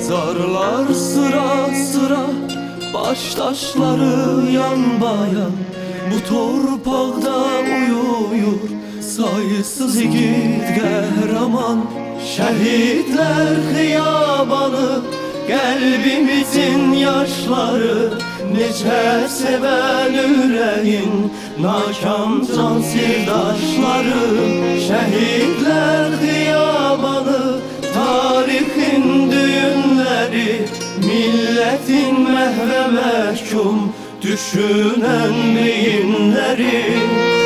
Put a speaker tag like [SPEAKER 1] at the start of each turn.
[SPEAKER 1] Mezarlar sıra sıra, baş taşları yan bayan. Bu torpaqda uyuyur sayısız yiğit qəhrəman. Şəhidlər xiyabanı, qəlbimizin yaşları. Necə sevən ürəyin nakam can sirdaşları. Şəhidlər xiyabanı, tarixin düyünləri. Milletin məhvə məhkum düşünən beyinləri.